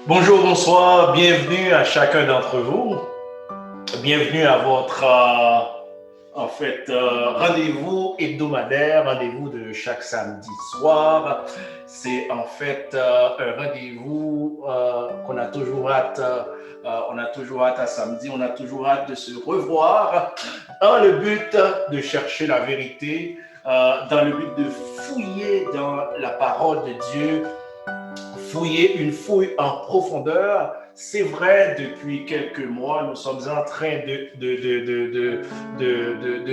Bonjour, bonsoir, bienvenue à chacun d'entre vous. Bienvenue à votre rendez-vous hebdomadaire, rendez-vous de chaque samedi soir. C'est en fait un rendez-vous qu'on a toujours hâte. On a toujours hâte à samedi, on a toujours hâte de se revoir dans le but de chercher la vérité, dans le but de fouiller dans la parole de Dieu, fouiller une fouille en profondeur. C'est vrai, depuis quelques mois, nous sommes en train de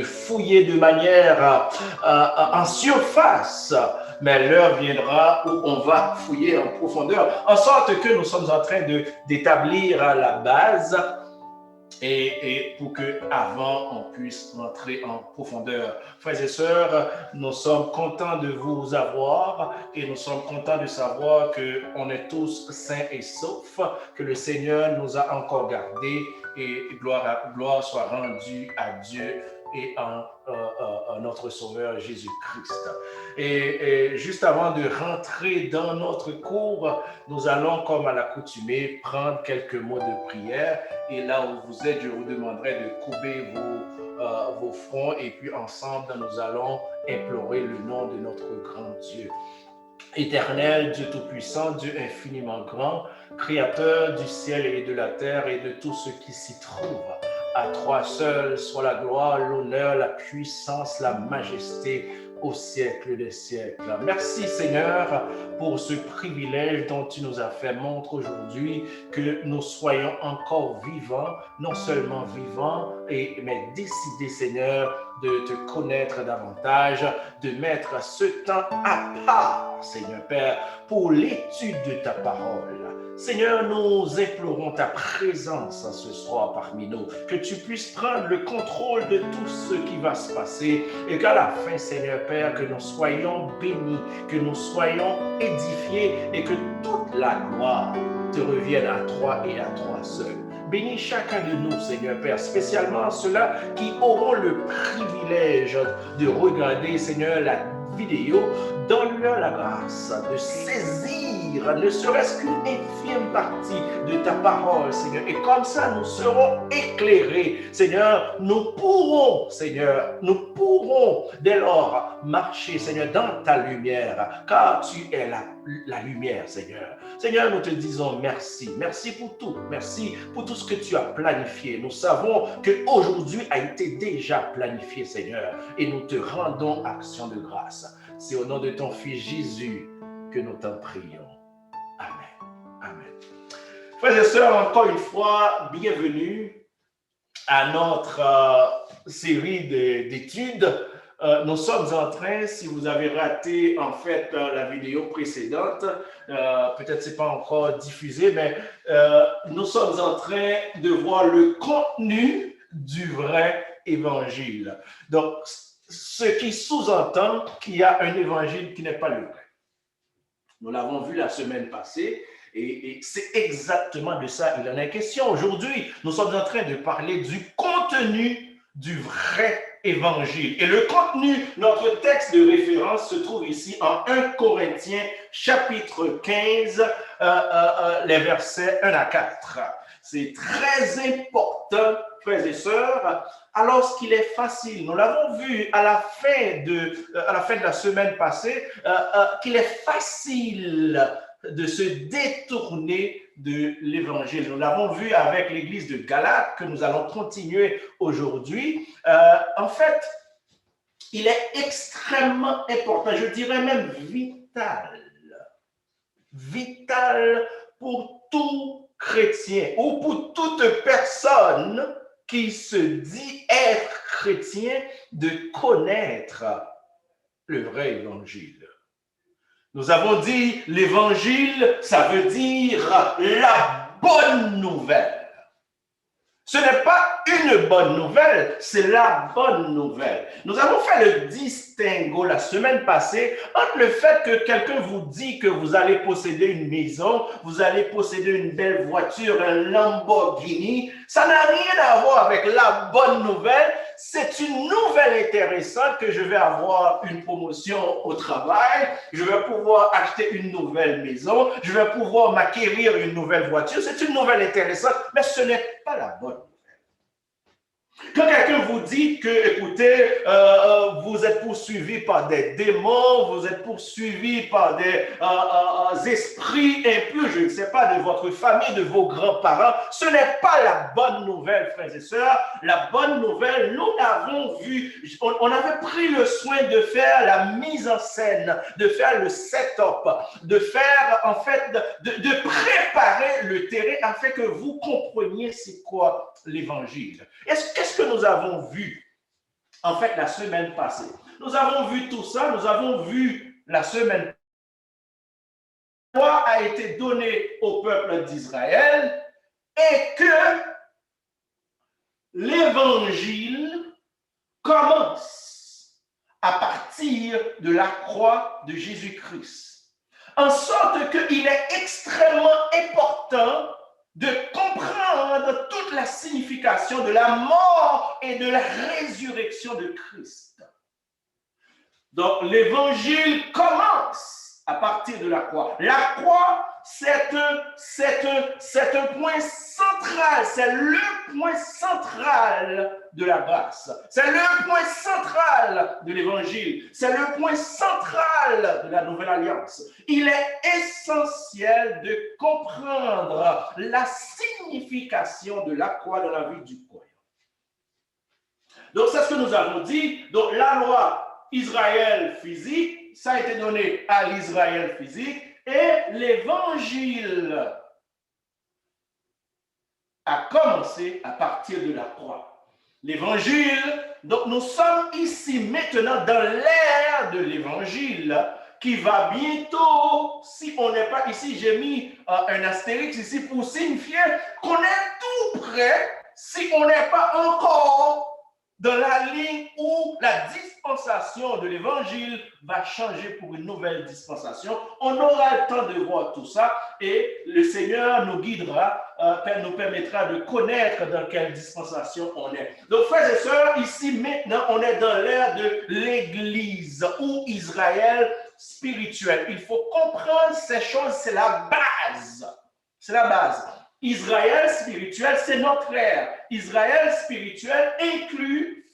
fouiller de manière en surface, mais l'heure viendra où on va fouiller en profondeur, en sorte que nous sommes en train d'établir la base et pour que avant on puisse rentrer en profondeur. Frères et sœurs, nous sommes contents de vous avoir et nous sommes contents de savoir qu'on est tous sains et saufs, que le Seigneur nous a encore gardés et gloire soit rendue à Dieu et en notre Sauveur Jésus-Christ. Et juste avant de rentrer dans notre cours, nous allons, comme à l'accoutumée, prendre quelques mots de prière. Et là où vous êtes, je vous demanderai de courber vos fronts et puis ensemble, nous allons implorer le nom de notre grand Dieu. Éternel, Dieu Tout-Puissant, Dieu infiniment grand, Créateur du ciel et de la terre et de tout ce qui s'y trouve. À toi seul soit la gloire, l'honneur, la puissance, la majesté au siècle des siècles. Merci Seigneur pour ce privilège dont tu nous as fait montre aujourd'hui, que nous soyons encore vivants, non seulement vivants, mais décidés Seigneur de te connaître davantage, de mettre ce temps à part, Seigneur Père, pour l'étude de ta parole. Seigneur, nous implorons ta présence ce soir parmi nous, que tu puisses prendre le contrôle de tout ce qui va se passer et qu'à la fin, Seigneur Père, que nous soyons bénis, que nous soyons édifiés et que toute la gloire te revienne à toi et à toi seul. Bénis chacun de nous, Seigneur Père, spécialement ceux-là qui auront le privilège de regarder, Seigneur, la vidéo. Donne-leur la grâce de saisir ne serait-ce qu'une infime partie de ta parole, Seigneur. Et comme ça, nous serons éclairés, Seigneur. Nous pourrons, dès lors marcher, Seigneur, dans ta lumière, car tu es la lumière, Seigneur. Seigneur, nous te disons merci. Merci pour tout. Merci pour tout ce que tu as planifié. Nous savons qu'aujourd'hui a été déjà planifié, Seigneur. Et nous te rendons action de grâce. C'est au nom de ton Fils Jésus que nous t'en prions. Amen. Amen. Frères et sœurs, encore une fois, bienvenue à notre série d'études. Nous sommes en train, si vous avez raté en fait la vidéo précédente, peut-être c'est pas encore diffusé, mais nous sommes en train de voir le contenu du vrai évangile. Donc, ce qui sous-entend qu'il y a un évangile qui n'est pas le vrai. Nous l'avons vu la semaine passée et c'est exactement de ça il en est question. Aujourd'hui, nous sommes en train de parler du contenu du vrai évangile. Et le contenu, notre texte de référence se trouve ici en 1 Corinthiens chapitre 15, les versets 1 à 4. C'est très important, frères et sœurs, alors qu'il est facile, nous l'avons vu à la fin de la semaine passée, qu'il est facile de se détourner de l'évangile. Nous l'avons vu avec l'église de Galate, que nous allons continuer aujourd'hui. En fait, il est extrêmement important, je dirais même vital pour tout chrétien ou pour toute personne qui se dit être chrétien de connaître le vrai évangile. Nous avons dit l'évangile, ça veut dire la bonne nouvelle. Ce n'est pas une bonne nouvelle, c'est la bonne nouvelle. Nous avons fait le distinguo la semaine passée entre le fait que quelqu'un vous dit que vous allez posséder une maison, vous allez posséder une belle voiture, un Lamborghini. Ça n'a rien à voir avec la bonne nouvelle. c'est une nouvelle intéressante que je vais avoir une promotion au travail, je vais pouvoir acheter une nouvelle maison, je vais pouvoir m'acquérir une nouvelle voiture. C'est une nouvelle intéressante, mais ce n'est pas la bonne. Quand quelqu'un vous dit que, écoutez, vous êtes poursuivi par des démons, vous êtes poursuivi par des esprits impurs, je ne sais pas, de votre famille, de vos grands-parents, ce n'est pas la bonne nouvelle, frères et sœurs. La bonne nouvelle, nous l'avons vu, on avait pris le soin de faire la mise en scène, de faire le setup, de faire, en fait, de préparer le terrain afin que vous compreniez c'est quoi l'évangile. Qu'est-ce que nous avons vu en fait la semaine passée? Nous avons vu tout ça, nous avons vu la semaine passée. La loi a été donnée au peuple d'Israël et que l'évangile commence à partir de la croix de Jésus-Christ. En sorte qu'il est extrêmement important de comprendre toute la signification de la mort et de la résurrection de Christ. Donc, l'évangile commence à partir de la croix. La croix, c'est un point central, c'est le point central de la grâce. C'est le point central de l'évangile. C'est le point central de la nouvelle alliance. Il est essentiel de comprendre la signification de la croix dans la vie du croyant. Donc, c'est ce que nous avons dit. Donc, la loi Israël physique, ça a été donné à l'Israël physique, et l'évangile a commencé à partir de la croix. L'évangile, donc nous sommes ici maintenant dans l'ère de l'évangile qui va bientôt, si on n'est pas ici, j'ai mis un astérix ici pour signifier qu'on est tout près, si on n'est pas encore dans la ligne où la dispensation de l'évangile va changer pour une nouvelle dispensation. On aura le temps de voir tout ça et le Seigneur nous guidera, nous permettra de connaître dans quelle dispensation on est. Donc, frères et sœurs, ici maintenant, on est dans l'ère de l'Église ou Israël spirituel. Il faut comprendre ces choses, c'est la base. C'est la base. Israël spirituel, c'est notre ère. Israël spirituel inclut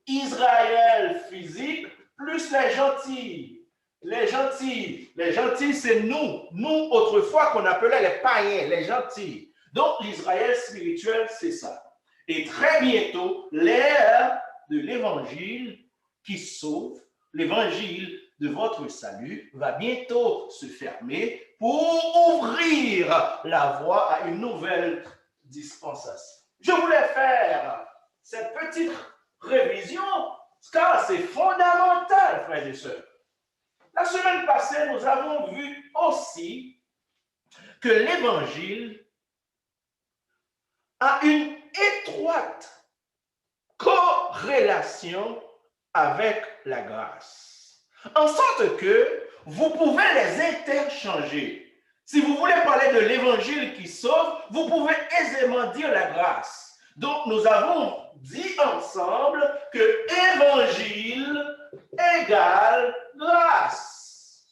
Israël physique plus les gentils. Les gentils, c'est nous. Nous, autrefois, qu'on appelait les païens, les gentils. Donc, l'Israël spirituel, c'est ça. Et très bientôt, l'ère de l'évangile qui sauve, l'évangile de votre salut va bientôt se fermer pour ouvrir la voie à une nouvelle dispensation. Je voulais faire cette petite révision car c'est fondamental, frères et sœurs. La semaine passée, nous avons vu aussi que l'évangile a une étroite corrélation avec la grâce. En sorte que vous pouvez les interchanger. Si vous voulez parler de l'évangile qui sauve, vous pouvez aisément dire la grâce. Donc, nous avons dit ensemble que évangile égale grâce.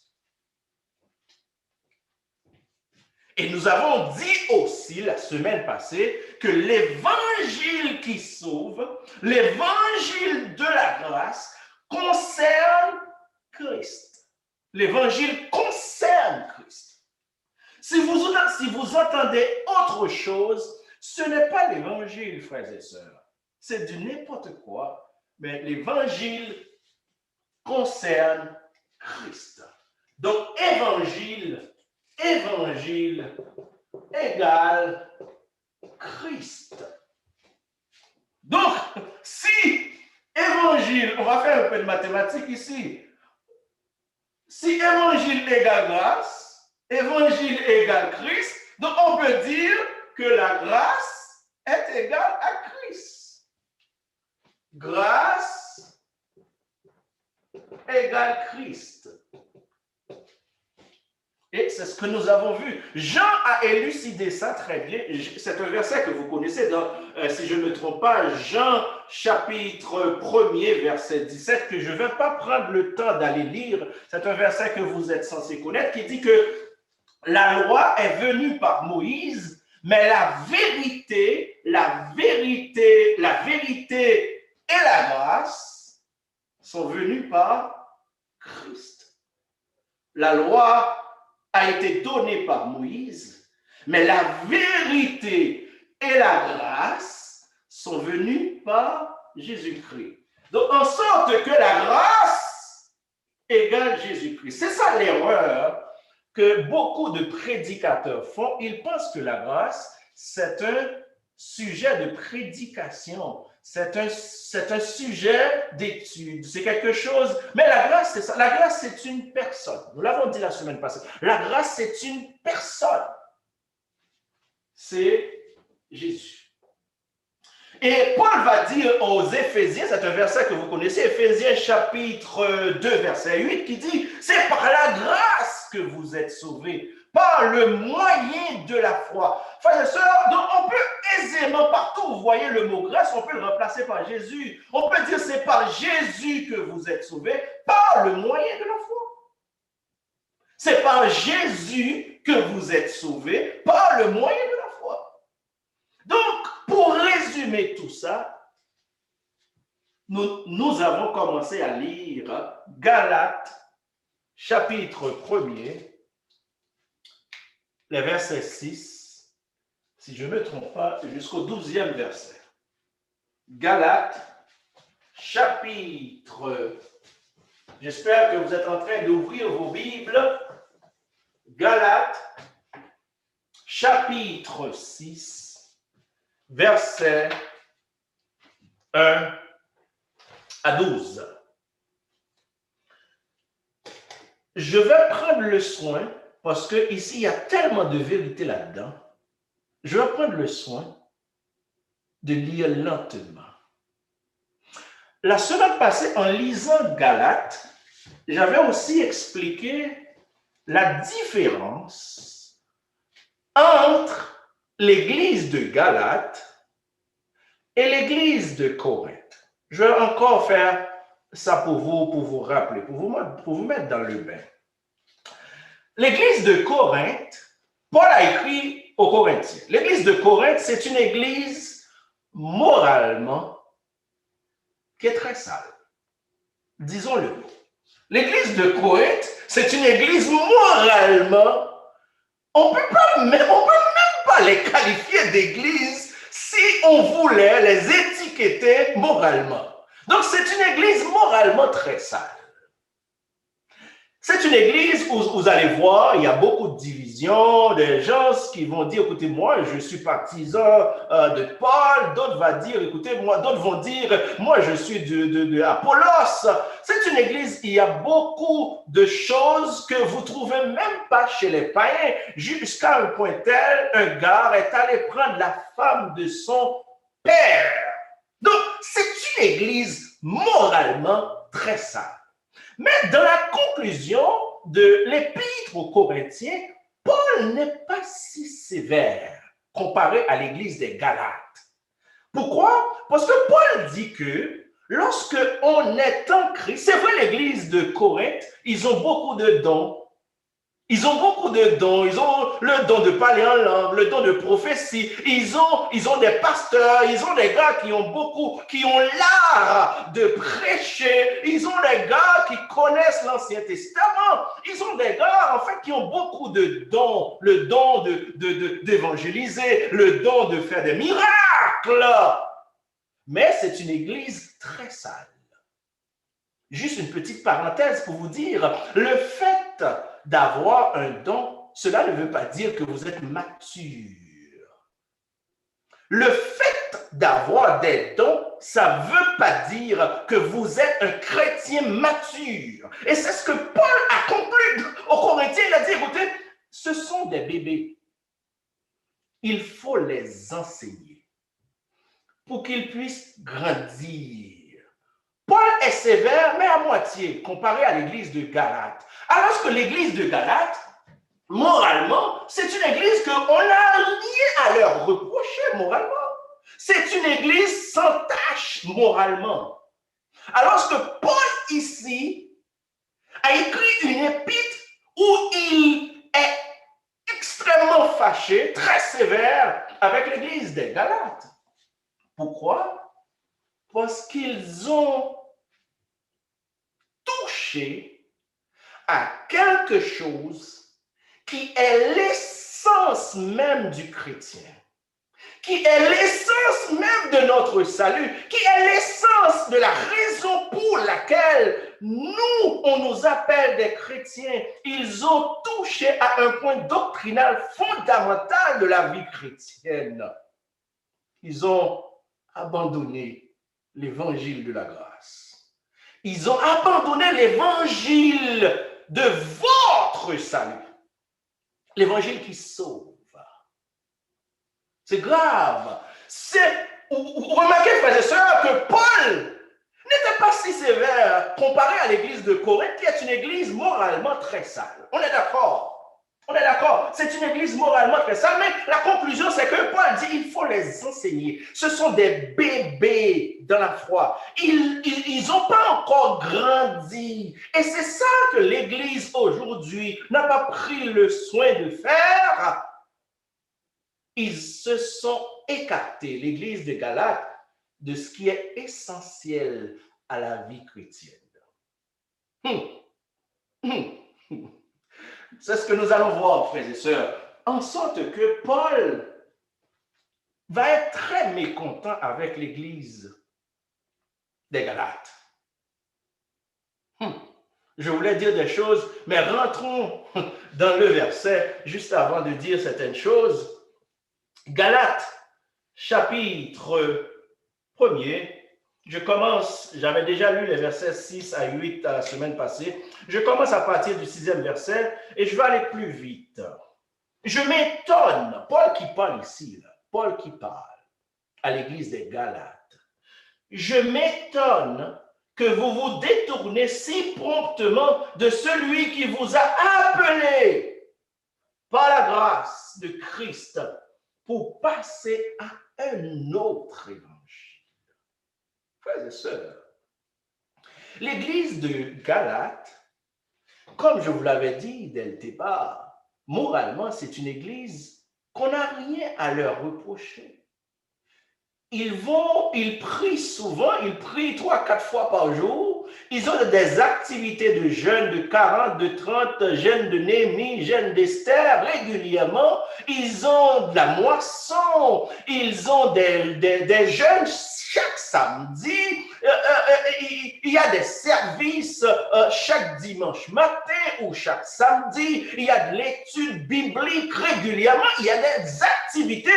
Et nous avons dit aussi la semaine passée que l'évangile qui sauve, l'évangile de la grâce, concerne Christ. L'évangile concerne Christ. Si vous entendez autre chose, ce n'est pas l'évangile, frères et sœurs. C'est du n'importe quoi, mais l'évangile concerne Christ. Donc, évangile égale Christ. Donc, si évangile, on va faire un peu de mathématiques ici. Si évangile égale grâce, évangile égale Christ, donc on peut dire que la grâce est égale à Christ. Grâce égale Christ. Et c'est ce que nous avons vu. Jean a élucidé ça très bien. C'est un verset que vous connaissez dans, si je ne me trompe pas, Jean chapitre 1er, verset 17, que je ne vais pas prendre le temps d'aller lire. C'est un verset que vous êtes censé connaître, qui dit que la loi est venue par Moïse, mais la vérité et la grâce sont venues par Christ. La loi a été donnée par Moïse, mais la vérité et la grâce sont venues par Jésus-Christ. Donc, en sorte que la grâce égale Jésus-Christ. C'est ça l'erreur que beaucoup de prédicateurs font. Ils pensent que la grâce, c'est un sujet de prédication. C'est un sujet d'étude. C'est quelque chose. Mais la grâce, c'est ça. La grâce, c'est une personne. Nous l'avons dit la semaine passée. La grâce, c'est une personne. C'est Jésus. Et Paul va dire aux Éphésiens, c'est un verset que vous connaissez, Éphésiens chapitre 2, verset 8, qui dit, c'est par la grâce que vous êtes sauvés, par le moyen de la foi. Frères et sœurs, donc on peut aisément, partout où vous voyez le mot grâce, on peut le remplacer par Jésus. On peut dire c'est par Jésus que vous êtes sauvés, par le moyen de la foi. C'est par Jésus que vous êtes sauvés, par le moyen de la foi. Donc, pour résumer tout ça, nous avons commencé à lire Galates, chapitre 1er, les versets 6, si je ne me trompe pas, jusqu'au 12e verset. Galates, chapitre, j'espère que vous êtes en train d'ouvrir vos Bibles, Galates, chapitre 6, versets 1 à 12. Je vais prendre le soin, parce qu'ici, il y a tellement de vérité là-dedans, je vais prendre le soin de lire lentement. La semaine passée, en lisant Galates, j'avais aussi expliqué la différence entre l'église de Galates et l'église de Corinthe. Je vais encore faire ça pour vous rappeler, pour vous mettre dans le bain. L'église de Corinthe, Paul a écrit aux Corinthiens. L'église de Corinthe, c'est une église moralement qui est très sale. Disons-le. L'église de Corinthe, c'est une église moralement, on ne peut même pas les qualifier d'église si on voulait les étiqueter moralement. Donc, c'est une église moralement très sale. C'est une église où vous allez voir, il y a beaucoup de divisions, des gens qui vont dire, écoutez, moi, je suis partisan de Paul, d'autres vont dire, moi, je suis de Apollos. C'est une église, il y a beaucoup de choses que vous ne trouvez même pas chez les païens, jusqu'à un point tel, un gars est allé prendre la femme de son père. Donc, c'est une église moralement très sale. Mais dans la conclusion de l'épître aux Corinthiens, Paul n'est pas si sévère comparé à l'église des Galates. Pourquoi? Parce que Paul dit que lorsque on est en Christ, c'est vrai, l'église de Corinthe, ils ont beaucoup de dons. Ils ont beaucoup de dons. Ils ont le don de parler en langue, le don de prophétie. Ils ont des pasteurs. Ils ont des gars qui ont l'art de prêcher. Ils ont des gars qui connaissent l'Ancien Testament. Ils ont des gars, en fait, qui ont beaucoup de dons. Le don d'évangéliser, le don de faire des miracles. Mais c'est une église très sale. Juste une petite parenthèse pour vous dire, le fait d'avoir un don, cela ne veut pas dire que vous êtes mature. Le fait d'avoir des dons, ça ne veut pas dire que vous êtes un chrétien mature. Et c'est ce que Paul a conclu aux Corinthiens. Il a dit, écoutez, ce sont des bébés. Il faut les enseigner pour qu'ils puissent grandir. Paul est sévère, mais à moitié, comparé à l'église de Galates. Alors que l'église de Galates, moralement, c'est une église qu'on n'a rien à leur reprocher moralement. C'est une église sans tache moralement. Alors que Paul ici a écrit une épître où il est extrêmement fâché, très sévère avec l'église des Galates. Pourquoi? Parce qu'ils ont touché à quelque chose qui est l'essence même du chrétien, qui est l'essence même de notre salut, qui est l'essence de la raison pour laquelle nous, on nous appelle des chrétiens. Ils ont touché à un point doctrinal fondamental de la vie chrétienne. Ils ont abandonné l'évangile de la grâce. Ils ont abandonné l'évangile de votre salut. L'évangile qui sauve. C'est grave. Remarquez, frères et sœurs, que Paul n'était pas si sévère comparé à l'église de Corinthe, qui est une église moralement très sale. On est d'accord. On est d'accord. C'est une église moralement très sale, mais la conclusion, c'est que Paul dit il faut les enseigner. Ce sont des bébés dans la foi. Ils n'ont pas encore grandi. Et c'est ça que l'église aujourd'hui n'a pas pris le soin de faire. Ils se sont écartés, l'église de Galates, de ce qui est essentiel à la vie chrétienne. C'est ce que nous allons voir, frères et sœurs, en sorte que Paul va être très mécontent avec l'église des Galates. Je voulais dire des choses, mais rentrons dans le verset juste avant de dire certaines choses. Galates, chapitre 1er, j'avais déjà lu les versets 6 à 8 la semaine passée. Je commence à partir du 6e verset et je vais aller plus vite. Je m'étonne, Paul qui parle ici, Paul qui parle à l'église des Galates. Je m'étonne que vous vous détournez si promptement de celui qui vous a appelé par la grâce de Christ pour passer à un autre évangile. Frères et sœurs, l'église de Galates, comme je vous l'avais dit dès le départ, moralement, c'est une église qu'on n'a rien à leur reprocher. Ils prient souvent, ils prient 3-4 fois par jour. Ils ont des activités de jeûne de 40, de 30, jeûne de Néhémie, jeûne d'Esther régulièrement. Ils ont de la moisson, ils ont des jeûnes chaque samedi. Il y a des services chaque dimanche matin ou chaque samedi. Il y a de l'étude biblique régulièrement. Il y a des activités.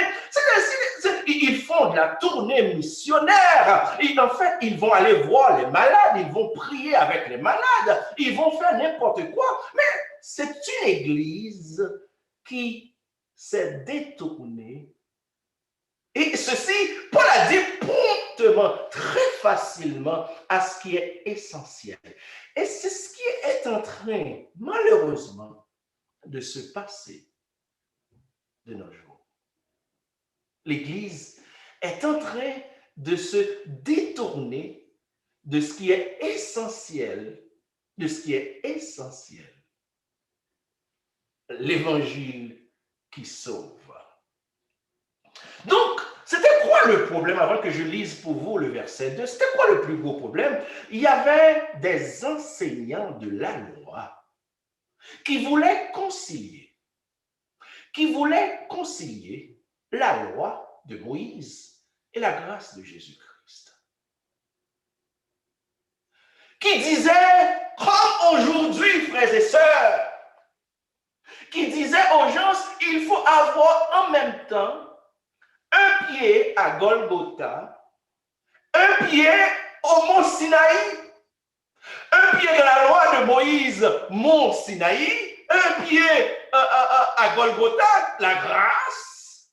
Ils font de la tournée missionnaire. En fait, ils vont aller voir les malades. Ils vont prier avec les malades. Ils vont faire n'importe quoi. Mais c'est une église qui s'est détournée. Et ceci, Paul a dit promptement, très facilement, à ce qui est essentiel. Et c'est ce qui est en train, malheureusement, de se passer de nos jours. L'Église est en train de se détourner de ce qui est essentiel, l'évangile qui sauve. Donc, c'était quoi le problème, avant que je lise pour vous le verset 2, c'était quoi le plus gros problème? Il y avait des enseignants de la loi qui voulaient concilier la loi de Moïse et la grâce de Jésus-Christ. Qui disaient, comme aujourd'hui, frères et sœurs, qui disaient aux gens, il faut avoir en même temps un pied à Golgotha, un pied au mont Sinaï, un pied dans la loi de Moïse, mont Sinaï, un pied à Golgotha, la grâce.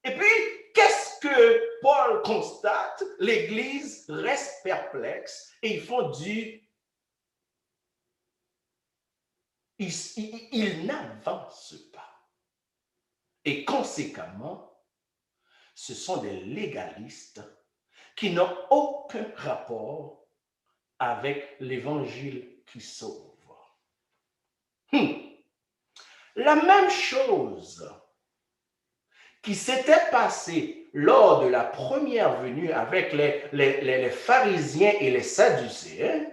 Et puis, qu'est-ce que Paul constate? L'Église reste perplexe et ils font du il n'avance pas. Et conséquemment, ce sont des légalistes qui n'ont aucun rapport avec l'évangile qui sauve. La même chose qui s'était passée lors de la première venue avec les pharisiens et les sadducéens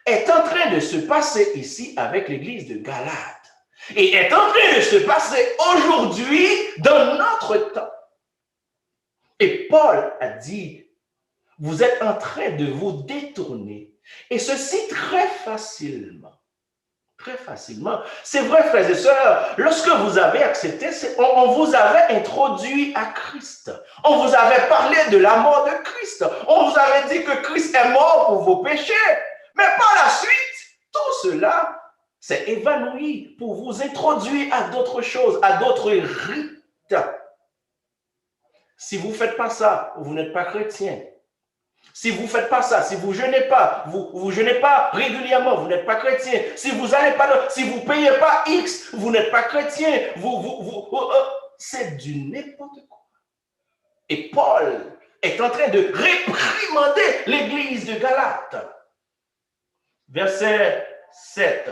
est en train de se passer ici avec l'église de Galate et est en train de se passer aujourd'hui dans notre temps. Et Paul a dit, vous êtes en train de vous détourner, et ceci très facilement. Très facilement. C'est vrai, frères et sœurs, lorsque vous avez accepté, on vous avait introduit à Christ. On vous avait parlé de la mort de Christ. On vous avait dit que Christ est mort pour vos péchés. Mais par la suite, tout cela s'est évanoui pour vous introduire à d'autres choses, à d'autres rites. Si vous ne faites pas ça, vous n'êtes pas chrétien. Si vous ne faites pas ça, si vous ne jeûnez pas, vous jeûnez pas régulièrement, vous n'êtes pas chrétien. Si vous n'allez pas, si vous ne payez pas X, vous n'êtes pas chrétien. C'est du n'importe quoi. Et Paul est en train de réprimander l'église de Galate. Verset 7.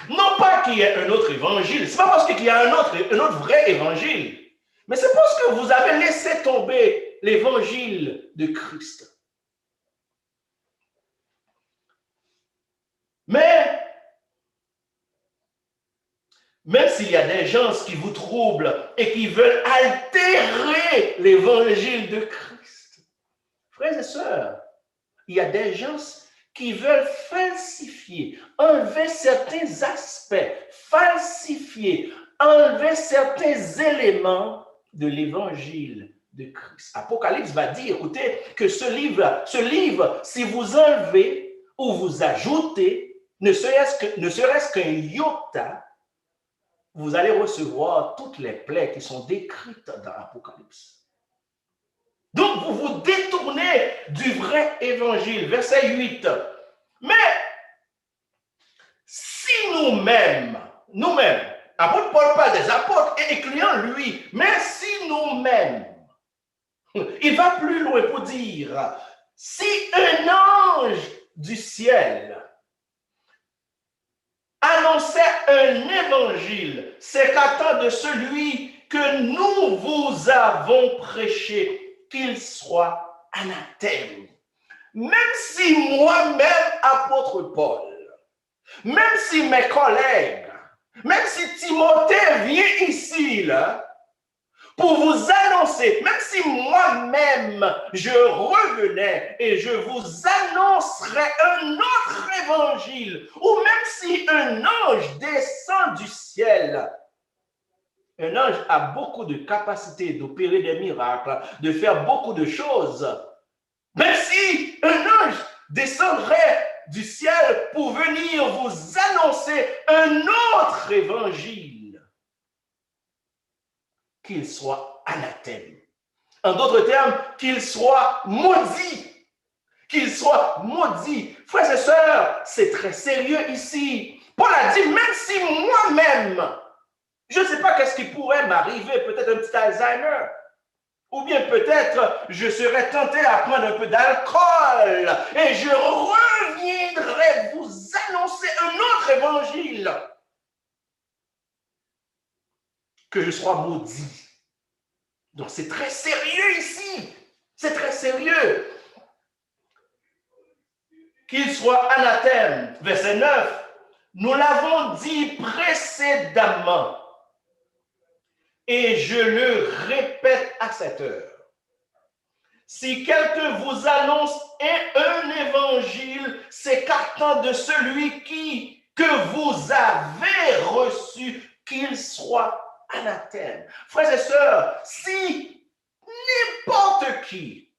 Non pas qu'il y ait un autre évangile, c'est pas parce qu'il y a un autre vrai évangile, mais c'est parce que vous avez laissé tomber l'évangile de Christ. Mais, même s'il y a des gens qui vous troublent et qui veulent altérer l'évangile de Christ, frères et sœurs, il y a des gens qui veulent falsifier, enlever certains aspects, falsifier, enlever certains éléments de l'évangile de Christ. Apocalypse va dire, écoutez, que ce livre, si vous enlevez ou vous ajoutez, ne serait-ce qu'un iota, vous allez recevoir toutes les plaies qui sont décrites dans Apocalypse. Donc, vous vous détournez du vrai évangile. Verset 8. Mais, si nous-mêmes, apôtre Paul parle des apôtres et incluant lui, mais si nous-mêmes, il va plus loin pour dire, si un ange du ciel annonçait un évangile, c'est qu'attend de celui que nous vous avons prêché, qu'il soit anathème. Même si moi-même, apôtre Paul, même si mes collègues, même si Timothée vient ici, là, pour vous annoncer, même si moi-même je revenais et je vous annoncerais un autre évangile, ou même si un ange descend du ciel, un ange a beaucoup de capacités d'opérer des miracles, de faire beaucoup de choses. Même si un ange descendrait du ciel pour venir vous annoncer un autre évangile, qu'il soit anathème. En d'autres termes, qu'il soit maudit. Qu'il soit maudit. Frères et sœurs, c'est très sérieux ici. Paul a dit, même si moi-même, je ne sais pas qu'est-ce qui pourrait m'arriver, peut-être un petit Alzheimer, ou bien peut-être je serais tenté à prendre un peu d'alcool et je reviendrai vous annoncer un autre évangile. Que je sois maudit. Donc c'est très sérieux ici. C'est très sérieux. Qu'il soit anathème. Verset 9. Nous l'avons dit précédemment. Et je le répète à cette heure. Si quelqu'un vous annonce un évangile s'écartant de celui que vous avez reçu, qu'il soit anathème. Frères et sœurs, si n'importe qui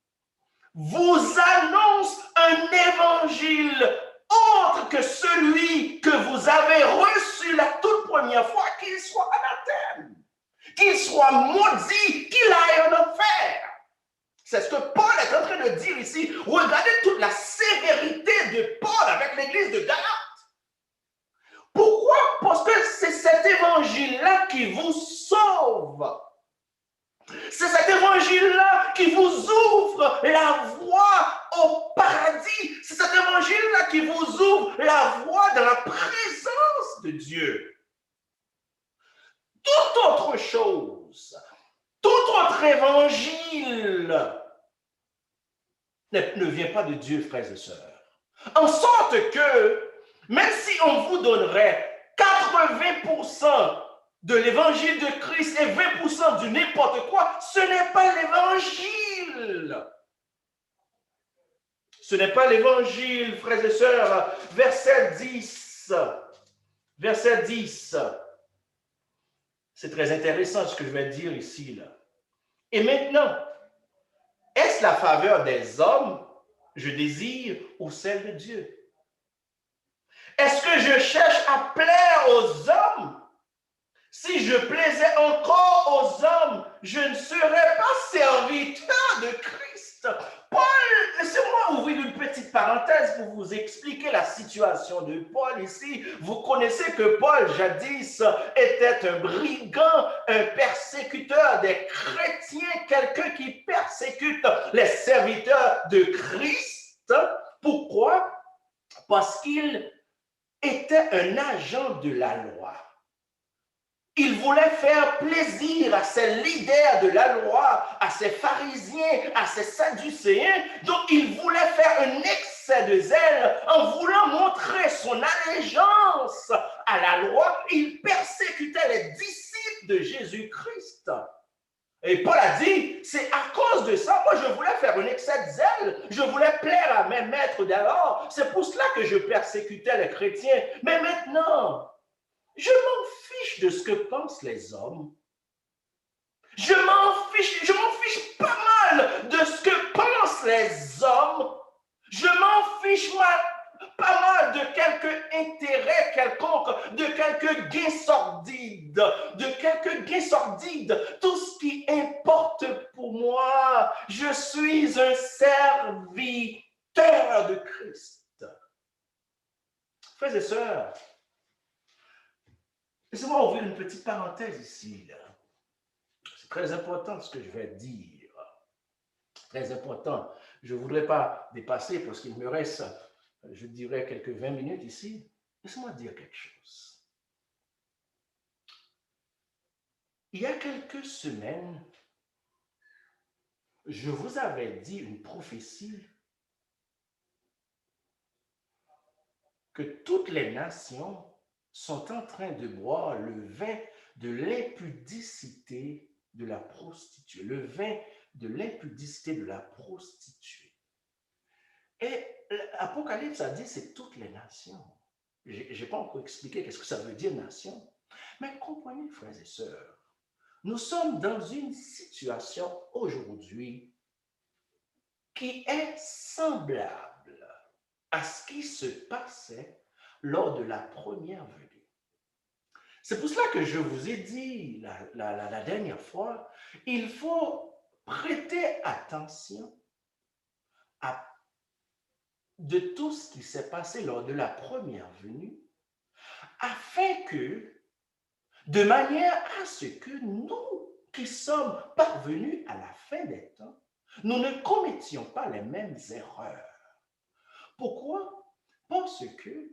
vous annonce un évangile autre que celui que vous avez reçu la toute première fois, qu'il soit anathème, qu'il soit maudit, qu'il aille en enfer. C'est ce que Paul est en train de dire ici. Regardez toute la sévérité de Paul avec l'église de Galate. Pourquoi chose. Tout autre évangile ne vient pas de Dieu, frères et sœurs. En sorte que, même si on vous donnerait 80% de l'évangile de Christ et 20% du n'importe quoi, ce n'est pas l'évangile. Ce n'est pas l'évangile, frères et sœurs. Verset 10. Verset 10. C'est très intéressant ce que je vais dire ici, là. Et maintenant, est-ce la faveur des hommes, je désire, ou celle de Dieu? Est-ce que je cherche à plaire aux hommes? Si je plaisais encore aux hommes, je ne serais pas serviteur de Christ. Paul, laissez-moi ouvrir une petite parenthèse pour vous expliquer la situation de Paul ici. Vous connaissez que Paul, jadis, était un brigand, un persécuteur des chrétiens, quelqu'un qui persécute les serviteurs de Christ. Pourquoi? Parce qu'il était un agent de la loi. Il voulait faire plaisir à ces leaders de la loi, à ces pharisiens, à ces sadducéens. Donc, il voulait faire un excès de zèle en voulant montrer son allégeance à la loi. Il persécutait les disciples de Jésus-Christ. Et Paul a dit, c'est à cause de ça, moi je voulais faire un excès de zèle, je voulais plaire à mes maîtres d'alors. C'est pour cela que je persécutais les chrétiens. Mais maintenant, je m'en fiche de ce que pensent les hommes. Je m'en fiche pas mal de ce que pensent les hommes. Je m'en fiche pas mal de quelque intérêt quelconque, de quelque gain sordide, Tout ce qui importe pour moi, je suis un serviteur de Christ. Frères et sœurs, laissez-moi ouvrir une petite parenthèse ici. C'est très important ce que je vais dire. Très important. Je ne voudrais pas dépasser parce qu'il me reste, je dirais, quelques 20 minutes ici. Laissez-moi dire quelque chose. Il y a quelques semaines, je vous avais dit une prophétie que toutes les nations sont en train de boire le vin de l'impudicité de la prostituée. Le vin de l'impudicité de la prostituée. Et l'Apocalypse a dit c'est toutes les nations. Je n'ai pas encore expliqué qu'est-ce que ça veut dire nation. Mais comprenez, frères et sœurs, nous sommes dans une situation aujourd'hui qui est semblable à ce qui se passait lors de la première venue. C'est pour cela que je vous ai dit la dernière fois, il faut prêter attention de tout ce qui s'est passé lors de la première venue, afin que, de manière à ce que nous, qui sommes parvenus à la fin des temps, nous ne commettions pas les mêmes erreurs. Pourquoi? Parce que,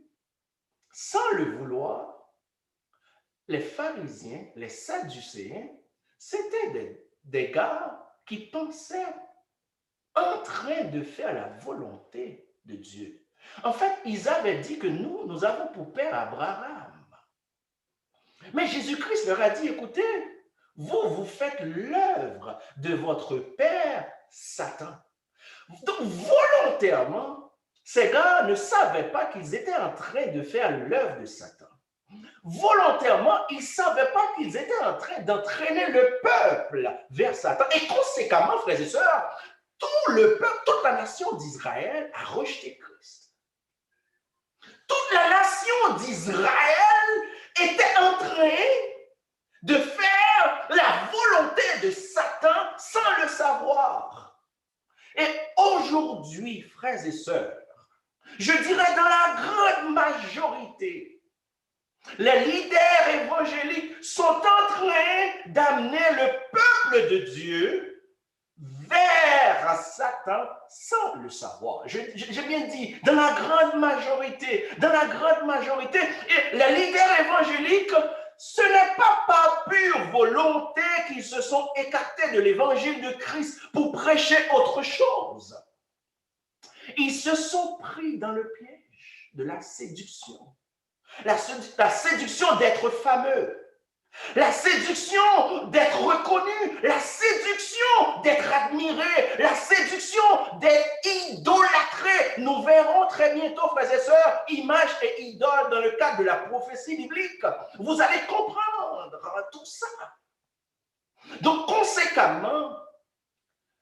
sans le vouloir, les pharisiens, les sadducéens, c'était des gars qui pensaient en train de faire la volonté de Dieu. En fait, ils avaient dit que nous avons pour père Abraham. Mais Jésus-Christ leur a dit, écoutez, vous faites l'œuvre de votre père Satan. Donc, volontairement, ces gars ne savaient pas qu'ils étaient en train de faire l'œuvre de Satan. Volontairement, ils ne savaient pas qu'ils étaient en train d'entraîner le peuple vers Satan. Et conséquemment, frères et sœurs, tout le peuple, toute la nation d'Israël a rejeté Christ. Toute la nation d'Israël était en train de faire la volonté de Satan sans le savoir. Et aujourd'hui, frères et sœurs, je dirais dans la grande majorité, les leaders évangéliques sont en train d'amener le peuple de Dieu vers Satan sans le savoir. J'ai bien dit, dans la grande majorité, et les leaders évangéliques ce n'est pas par pure volonté qu'ils se sont écartés de l'évangile de Christ pour prêcher autre chose. Ils se sont pris dans le piège de la séduction. La séduction d'être fameux. La séduction d'être reconnu, la séduction d'être admiré, la séduction d'être idolâtré. Nous verrons très bientôt, frères et sœurs, images et idoles dans le cadre de la prophétie biblique. Vous allez comprendre tout ça. Donc, conséquemment,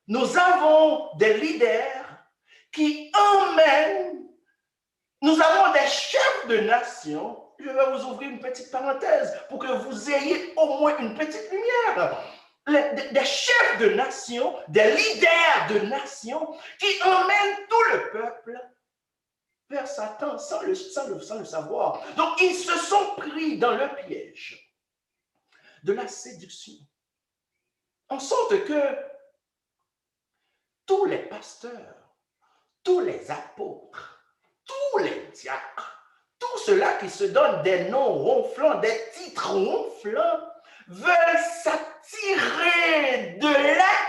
nous avons des leaders qui emmènent, nous avons des chefs de nation. Je vais vous ouvrir une petite parenthèse pour que vous ayez au moins une petite lumière. Des chefs de nation, des leaders de nation qui emmènent tout le peuple vers Satan sans le savoir. Donc, ils se sont pris dans le piège de la séduction. En sorte que tous les pasteurs, tous les apôtres, tous les diacres, tous ceux-là qui se donnent des noms ronflants, des titres ronflants, veulent s'attirer de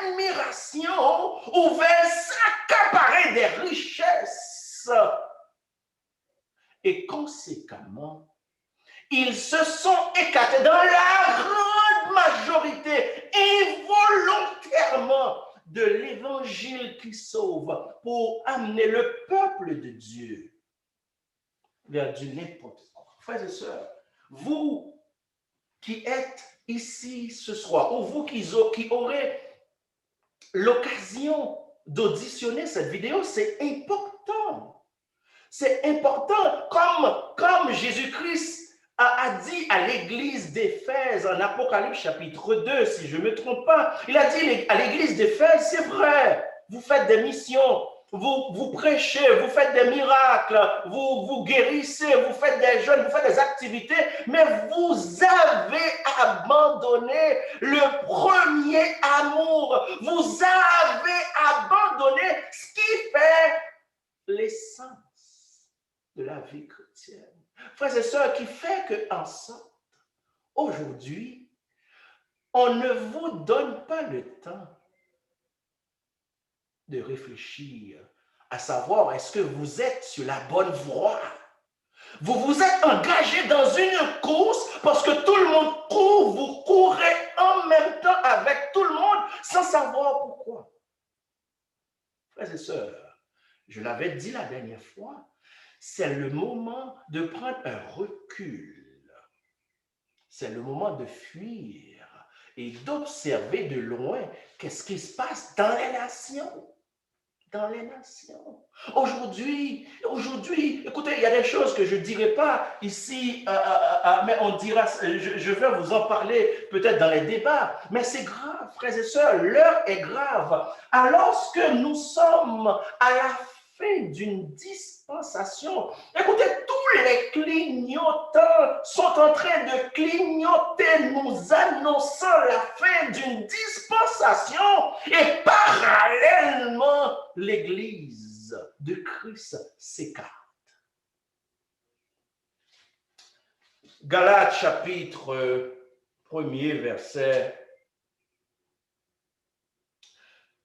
l'admiration ou veulent s'accaparer des richesses. Et conséquemment, ils se sont écartés dans la grande majorité, involontairement, de l'évangile qui sauve pour amener le peuple de Dieu vers du n'importe quoi. Frères et sœurs, vous qui êtes ici ce soir, ou vous qui aurez l'occasion d'auditionner cette vidéo, c'est important. C'est important, comme Jésus-Christ a dit à l'église d'Éphèse en Apocalypse chapitre 2, si je ne me trompe pas. Il a dit à l'église d'Éphèse, c'est vrai, vous faites des missions, vous prêchez, vous faites des miracles, vous guérissez, vous faites des jeûnes, vous faites des activités, mais vous avez abandonné le premier amour. Vous avez abandonné ce qui fait l'essence de la vie chrétienne. Frères et sœurs, qui fait qu'en sorte, aujourd'hui, on ne vous donne pas le temps de réfléchir à savoir est-ce que vous êtes sur la bonne voie. Vous vous êtes engagé dans une course parce que tout le monde court, vous courez en même temps avec tout le monde sans savoir pourquoi. Frères et sœurs, je l'avais dit la dernière fois, c'est le moment de prendre un recul. C'est le moment de fuir et d'observer de loin qu'est-ce qui se passe dans les nations. Dans les nations. Aujourd'hui, écoutez, il y a des choses que je ne dirai pas ici, mais on dira, je vais vous en parler peut-être dans les débats, mais c'est grave, frères et sœurs, l'heure est grave. Alors que nous sommes à la fin d'une dispensation, écoutez, tous les clignotants sont en train de clignoter, nous annonçant la fin d'une dispensation et parallèlement, l'Église de Christ s'écarte. Galates chapitre 1er, verset.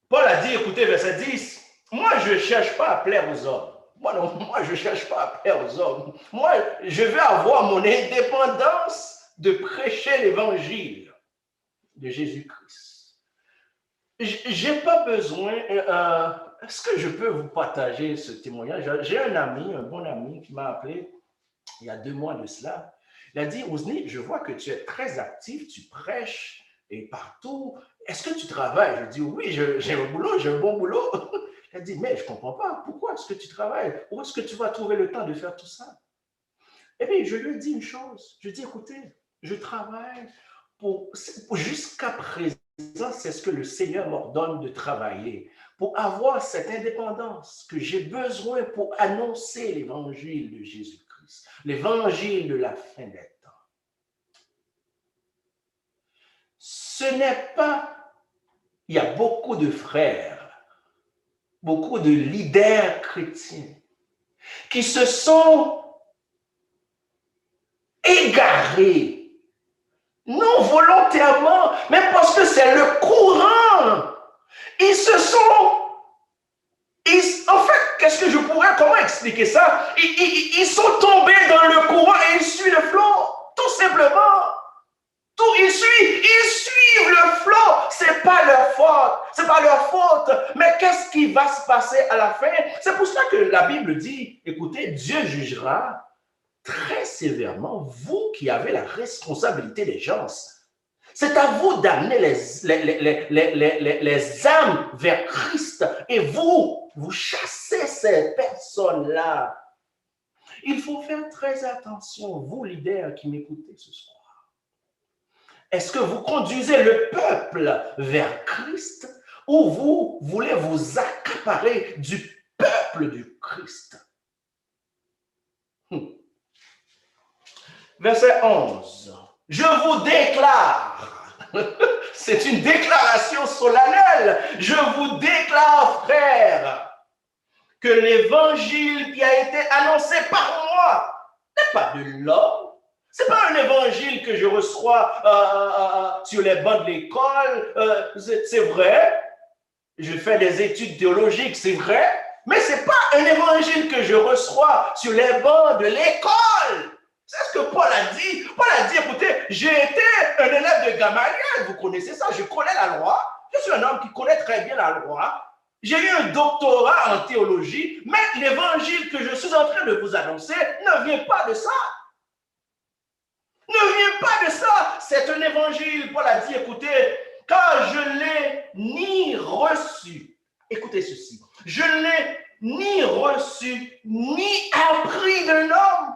Paul a dit, écoutez, verset 10, moi je ne cherche pas à plaire aux hommes. Moi je ne cherche pas à plaire aux hommes. Moi, je veux avoir mon indépendance de prêcher l'évangile de Jésus-Christ. Je n'ai pas besoin. Est-ce que je peux vous partager ce témoignage? J'ai un bon ami qui m'a appelé il y a 2 mois de cela. Il a dit, Ousni, je vois que tu es très actif, tu prêches et partout. Est-ce que tu travailles? Je dis, oui, j'ai un boulot, j'ai un bon boulot. Il a dit, mais je ne comprends pas. Pourquoi est-ce que tu travailles? Où est-ce que tu vas trouver le temps de faire tout ça? Et bien, je lui ai dit une chose. Je lui ai dit, écoutez, je travaille jusqu'à présent, c'est ce que le Seigneur m'ordonne de travailler, pour avoir cette indépendance que j'ai besoin pour annoncer l'évangile de Jésus-Christ, l'évangile de la fin des temps. Ce n'est pas, il y a beaucoup de frères, beaucoup de leaders chrétiens qui se sont égarés Non volontairement, mais parce que c'est le courant. Ils se sont... en fait, qu'est-ce que je pourrais... Comment expliquer ça? Ils sont tombés dans le courant et ils suivent le flot. Tout simplement. Tout, ils suivent le flot. C'est pas leur faute. C'est pas leur faute. Mais qu'est-ce qui va se passer à la fin? C'est pour ça que la Bible dit, écoutez, Dieu jugera très sévèrement vous qui avez la responsabilité des gens. C'est à vous d'amener les âmes vers Christ et vous chassez ces personnes-là. Il faut faire très attention, vous leaders qui m'écoutez ce soir. Est-ce que vous conduisez le peuple vers Christ ou vous voulez vous accaparer du peuple du Christ? Verset 11. Je vous déclare, c'est une déclaration solennelle, je vous déclare, frères, que l'évangile qui a été annoncé par moi n'est pas de l'homme. Ce n'est pas un évangile que je reçois sur les bancs de l'école. C'est vrai, je fais des études théologiques, c'est vrai, mais ce n'est pas un évangile que je reçois sur les bancs de l'école. C'est ce que Paul a dit. Paul a dit, écoutez, j'ai été un élève de Gamaliel, vous connaissez ça, je connais la loi, je suis un homme qui connaît très bien la loi, j'ai eu un doctorat en théologie, mais l'évangile que je suis en train de vous annoncer ne vient pas de ça. Ne vient pas de ça. C'est un évangile, Paul a dit, écoutez, car je ne l'ai ni reçu, écoutez ceci, je ne l'ai ni reçu, ni appris d'un homme.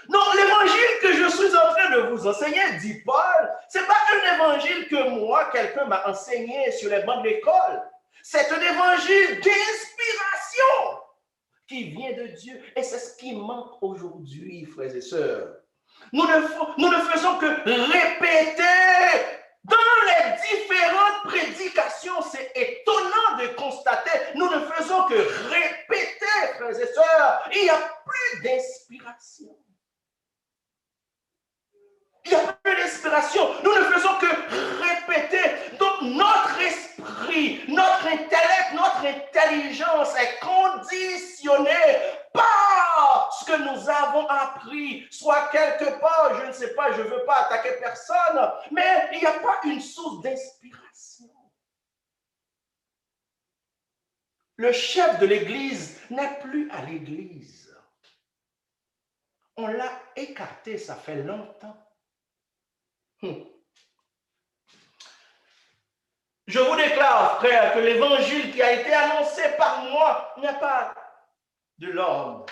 Non, l'évangile que je suis en train de vous enseigner, dit Paul, ce n'est pas un évangile que moi, quelqu'un m'a enseigné sur les bancs de l'école. C'est un évangile d'inspiration qui vient de Dieu. Et c'est ce qui manque aujourd'hui, frères et sœurs. Nous ne faisons que répéter dans les différentes prédications. C'est étonnant de constater. Nous ne faisons que répéter, frères et sœurs. Il n'y a plus d'inspiration. Il n'y a plus d'inspiration. Nous ne faisons que répéter. Donc, notre esprit, notre intellect, notre intelligence est conditionnée par ce que nous avons appris. Soit quelque part, je ne sais pas, je ne veux pas attaquer personne, mais il n'y a pas une source d'inspiration. Le chef de l'Église n'est plus à l'Église. On l'a écarté, ça fait longtemps. Je vous déclare, frère, que l'évangile qui a été annoncé par moi n'est pas de l'homme,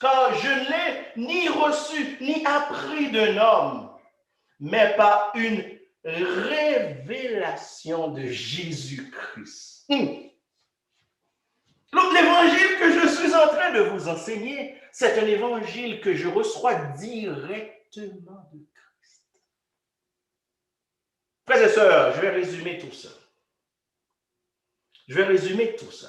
car je ne l'ai ni reçu ni appris d'un homme, mais par une révélation de Jésus-Christ. Donc l'évangile que je suis en train de vous enseigner, c'est un évangile que je reçois directement de Christ. Frères et sœurs, je vais résumer tout ça.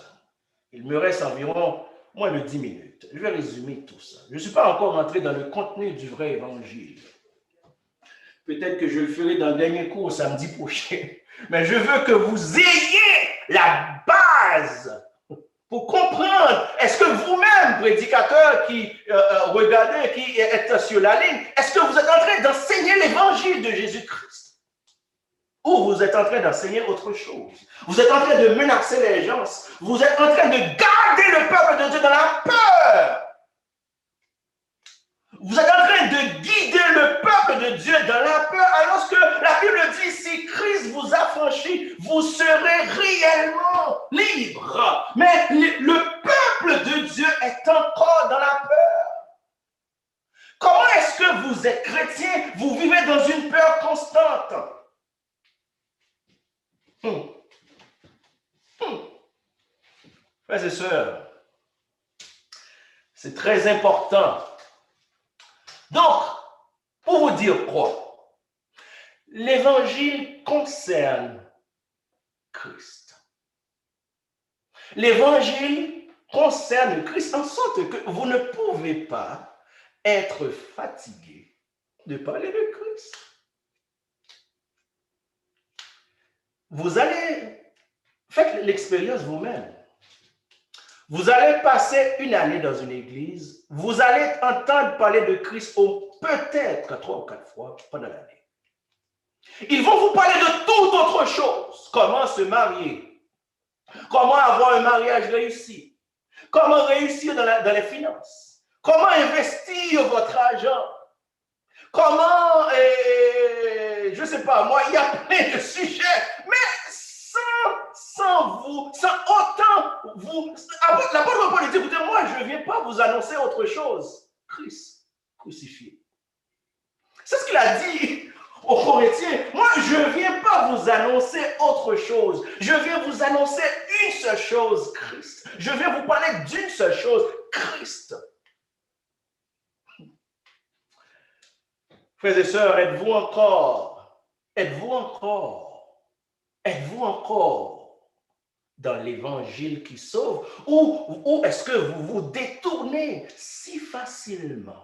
Il me reste environ moins de 10 minutes. Je vais résumer tout ça. Je ne suis pas encore entré dans le contenu du vrai évangile. Peut-être que je le ferai dans le dernier cours samedi prochain. Mais je veux que vous ayez la base pour comprendre. Est-ce que vous-même, prédicateur qui regardez, qui êtes sur la ligne, est-ce que vous êtes en train d'enseigner l'évangile de Jésus-Christ? Ou vous êtes en train d'enseigner autre chose? Vous êtes en train de menacer les gens. Vous êtes en train de garder le peuple de Dieu dans la peur. Vous êtes en train de guider le peuple de Dieu dans la peur, alors que la Bible dit, si Christ vous a franchi, vous serez réellement libre. Mais le peuple de Dieu est encore dans la peur. Comment est-ce que vous êtes chrétien? Vous vivez dans une peur constante. Frères et sœurs, c'est très important. Donc, pour vous dire quoi? L'évangile concerne Christ. L'évangile concerne Christ en sorte que vous ne pouvez pas être fatigué de parler de Christ. vous allez, faites l'expérience vous-même. Vous allez passer une année dans une église, vous allez entendre parler de Christ peut-être 3 ou 4 fois pendant l'année. Ils vont vous parler de toute autre chose. Comment se marier, comment avoir un mariage réussi, comment réussir dans les finances, comment investir votre argent, comment, je ne sais pas, moi, il y a plein de sujets, mais sans autant vous. L'apôtre Paul dit, écoutez, moi, je ne viens pas vous annoncer autre chose. Christ crucifié. C'est ce qu'il a dit aux Corinthiens. Moi, je ne viens pas vous annoncer autre chose. Je viens vous annoncer une seule chose, Christ. Je viens vous parler d'une seule chose, Christ. Frères et sœurs, êtes-vous encore dans l'évangile qui sauve, ou est-ce que vous vous détournez si facilement?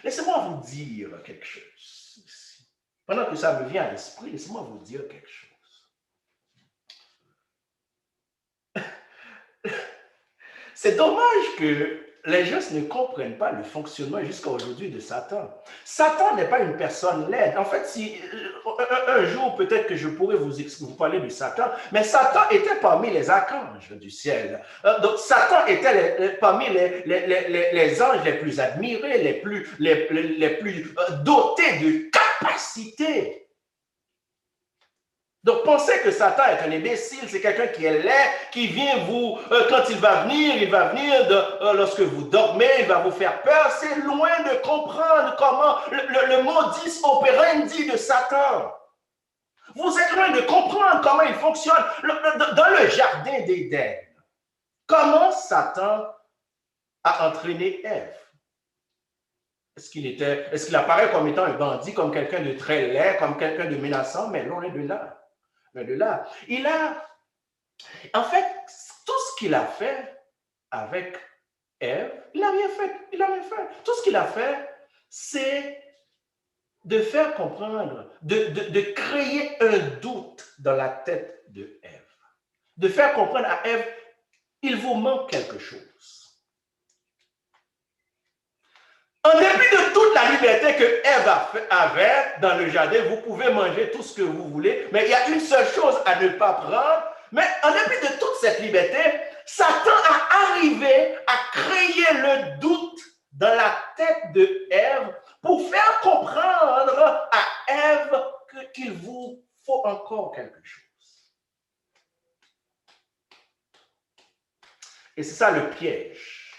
Laissez-moi vous dire quelque chose. Pendant que ça me vient à l'esprit, laissez-moi vous dire quelque chose. C'est dommage que les gens ne comprennent pas le fonctionnement jusqu'à aujourd'hui de Satan. Satan n'est pas une personne laide. En fait, si un jour, peut-être que je pourrais vous parler de Satan, mais Satan était parmi les archanges du ciel. Donc, Satan était parmi les anges les plus admirés, les plus dotés de capacités. Donc, pensez que Satan est un imbécile, c'est quelqu'un qui est laid, qui vient vous, quand il va venir lorsque vous dormez, il va vous faire peur. C'est loin de comprendre comment le modus operandi de Satan. Vous êtes loin de comprendre comment il fonctionne. Dans le jardin d'Éden, comment Satan a entraîné Ève? Est-ce qu'il apparaît comme étant un bandit, comme quelqu'un de très laid, comme quelqu'un de menaçant? Mais loin de là. En fait, tout ce qu'il a fait avec Ève, il n'a rien fait. Tout ce qu'il a fait, c'est de faire comprendre, de créer un doute dans la tête de Ève. De faire comprendre à Ève, il vous manque quelque chose. En dépit de toute la liberté que Ève avait dans le jardin, vous pouvez manger tout ce que vous voulez, mais il y a une seule chose à ne pas prendre. Mais en dépit de toute cette liberté, Satan a arrivé à créer le doute dans la tête de Ève pour faire comprendre à Ève qu'il vous faut encore quelque chose. Et c'est ça le piège.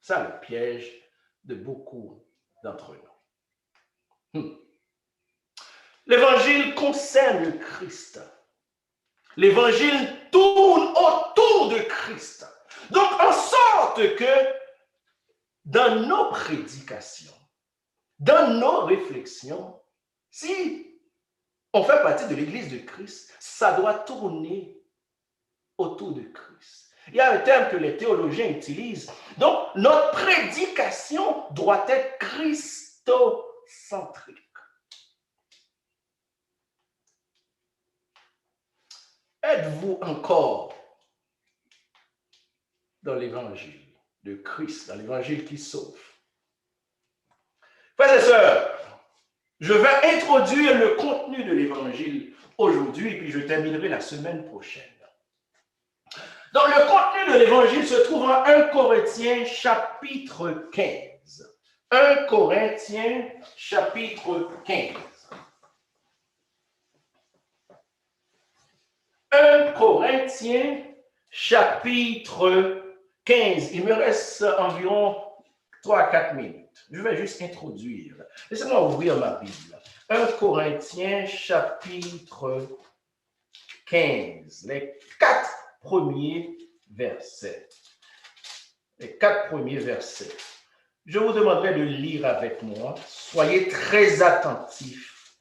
Ça le piège de beaucoup d'entre nous. L'évangile concerne le Christ. L'évangile tourne autour de Christ. Donc, en sorte que dans nos prédications, dans nos réflexions, si on fait partie de l'Église de Christ, ça doit tourner autour de Christ. Il y a un terme que les théologiens utilisent. Donc, notre prédication doit être christocentrique. Êtes-vous encore dans l'évangile de Christ, dans l'évangile qui sauve? Frères et sœurs, je vais introduire le contenu de l'évangile aujourd'hui, puis je terminerai la semaine prochaine. Donc, le contenu de l'évangile se trouve en 1 Corinthiens chapitre 15. 1 Corinthiens chapitre 15. 1 Corinthiens chapitre 15. Il me reste environ 3 à 4 minutes. Je vais juste introduire. Laissez-moi ouvrir ma Bible. 1 Corinthiens chapitre 15. Les 4 premiers versets. Les 4 premiers versets. Je vous demanderai de lire avec moi. Soyez très attentifs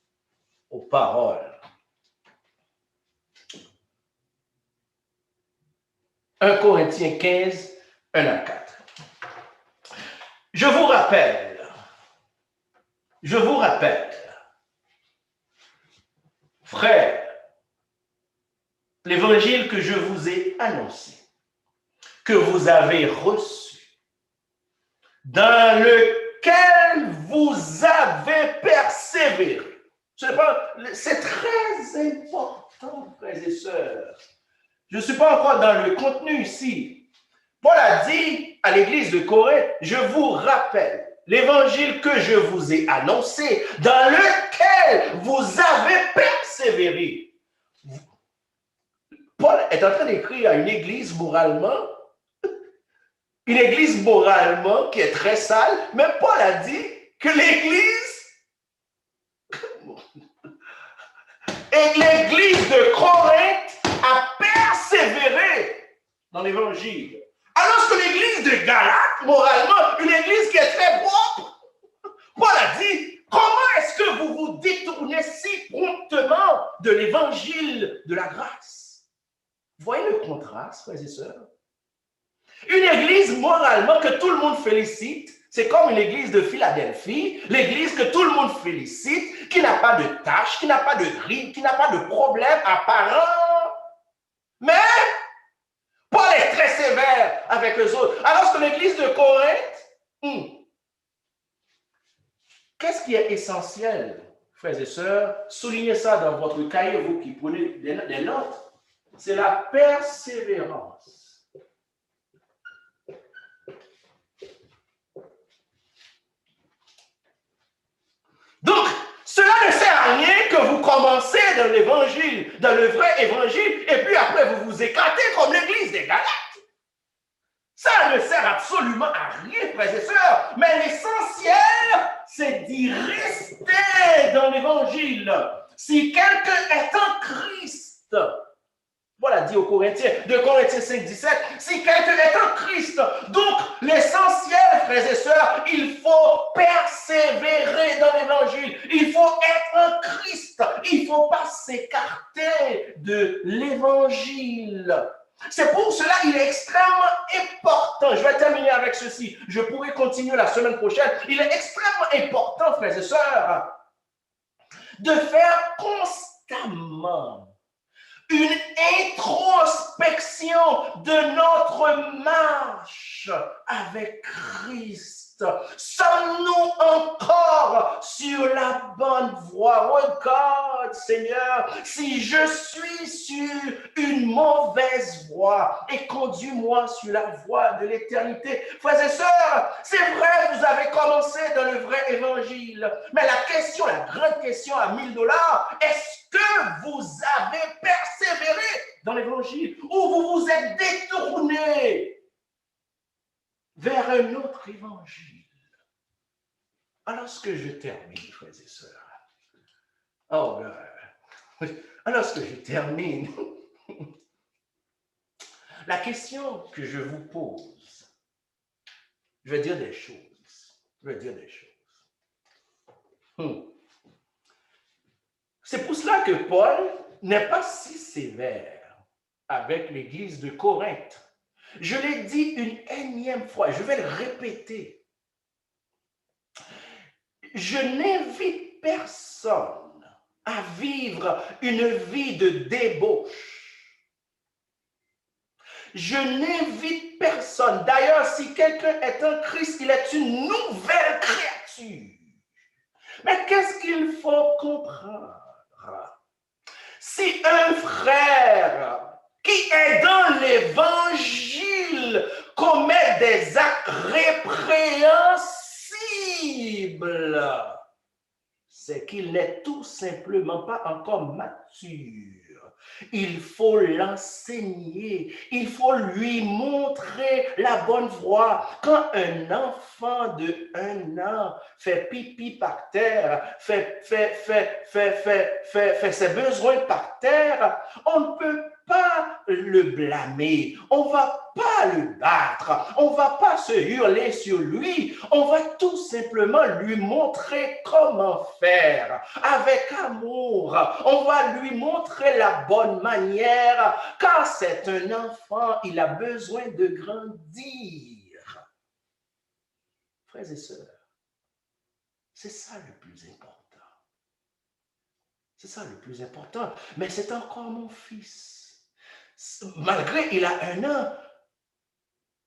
aux paroles. 1 Corinthiens 15, 1 à 4. Je vous rappelle frères, l'évangile que je vous ai annoncé, que vous avez reçu, dans lequel vous avez persévéré. C'est très important, frères et sœurs. Je ne suis pas encore dans le contenu ici. Paul a dit à l'église de Corinthe, je vous rappelle l'évangile que je vous ai annoncé, dans lequel vous avez persévéré. Paul est en train d'écrire à une église moralement qui est très sale, mais Paul a dit que l'église de Corinthe a persévéré dans l'évangile. Alors que l'église de Galate, moralement, une église qui est très propre, Paul a dit, comment est-ce que vous vous détournez si promptement de l'évangile de la grâce? Vous voyez le contraste, frères et sœurs? Une église moralement que tout le monde félicite, c'est comme une église de Philadelphie, l'église que tout le monde félicite, qui n'a pas de tâches, qui n'a pas de rides, qui n'a pas de problème apparent. Mais Paul est très sévère avec eux autres. Alors que l'église de Corinthe, qu'est-ce qui est essentiel, frères et sœurs? Soulignez ça dans votre cahier, vous qui prenez des notes. C'est la persévérance. Donc, cela ne sert à rien que vous commencez dans l'évangile, dans le vrai évangile, et puis après vous vous éclatez comme l'église des Galates. Ça ne sert absolument à rien, frères et sœurs, mais l'essentiel, c'est d'y rester dans l'évangile. Si quelqu'un est en Christ, voilà dit aux Corinthiens, de Corinthiens 5, 17, si quelqu'un est en Christ, donc l'essentiel, frères et sœurs, il faut persévérer dans l'évangile, il faut être en Christ, il ne faut pas s'écarter de l'évangile. C'est pour cela qu'il est extrêmement important, je vais terminer avec ceci, je pourrai continuer la semaine prochaine, il est extrêmement important, frères et sœurs, de faire constamment une introspection de notre marche avec Christ. Sommes-nous encore sur la bonne voie? Regarde, Seigneur, si je suis sur une mauvaise voie et conduis-moi sur la voie de l'éternité. Frères et sœurs, c'est vrai, vous avez commencé dans le vrai évangile, mais la grande question à $1000, est-ce que vous avez persévéré dans l'évangile ou vous vous êtes détourné vers un autre évangile? Alors que je termine, frères et sœurs, alors que je termine, la question que je vous pose, je vais dire des choses. C'est pour cela que Paul n'est pas si sévère avec l'église de Corinthe. Je l'ai dit une énième fois, je vais le répéter. Je n'invite personne à vivre une vie de débauche. Je n'invite personne. D'ailleurs, si quelqu'un est en Christ, il est une nouvelle créature. Mais qu'est-ce qu'il faut comprendre? Si un frère qui est dans l'évangile commet des actes répréhensibles, c'est qu'il n'est tout simplement pas encore mature. Il faut l'enseigner, il faut lui montrer la bonne voie. Quand un enfant de 1 an fait pipi par terre, fait ses besoins par terre, on ne peut pas le blâmer, on ne va pas le battre, on ne va pas se hurler sur lui, on va tout simplement lui montrer comment faire avec amour. On va lui montrer la bonne manière, car c'est un enfant, il a besoin de grandir. Frères et sœurs, c'est ça le plus important. C'est ça le plus important. Mais c'est encore mon fils. Malgré il a 1 an,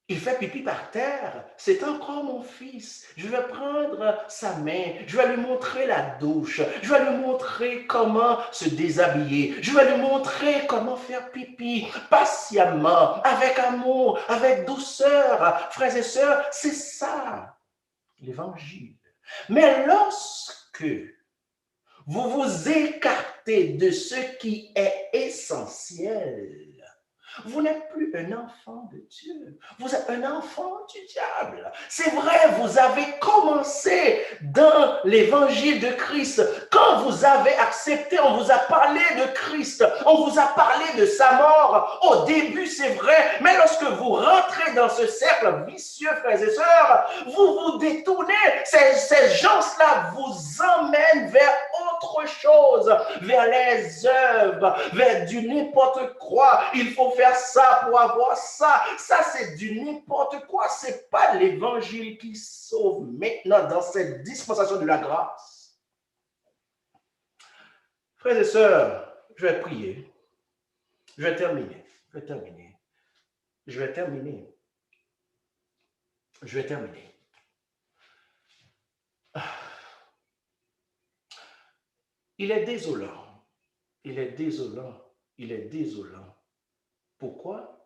il fait pipi par terre. C'est encore mon fils. Je vais prendre sa main. Je vais lui montrer la douche. Je vais lui montrer comment se déshabiller. Je vais lui montrer comment faire pipi patiemment, avec amour, avec douceur. Frères et sœurs, c'est ça l'évangile. Mais lorsque vous vous écartez de ce qui est essentiel, vous n'êtes plus un enfant de Dieu. Vous êtes un enfant du diable. C'est vrai, vous avez commencé dans l'évangile de Christ. Quand vous avez accepté, on vous a parlé de Christ. On vous a parlé de sa mort. Au début, c'est vrai. Mais lorsque vous rentrez dans ce cercle vicieux, frères et sœurs, vous vous détournez. Ces gens-là vous emmènent vers autre chose, vers les œuvres, vers du n'importe quoi. Il faut faire ça pour avoir ça. Ça, c'est du n'importe quoi. C'est pas l'évangile qui sauve maintenant dans cette dispensation de la grâce. Frères et sœurs, je vais prier. Je vais terminer. Il est désolant. Pourquoi?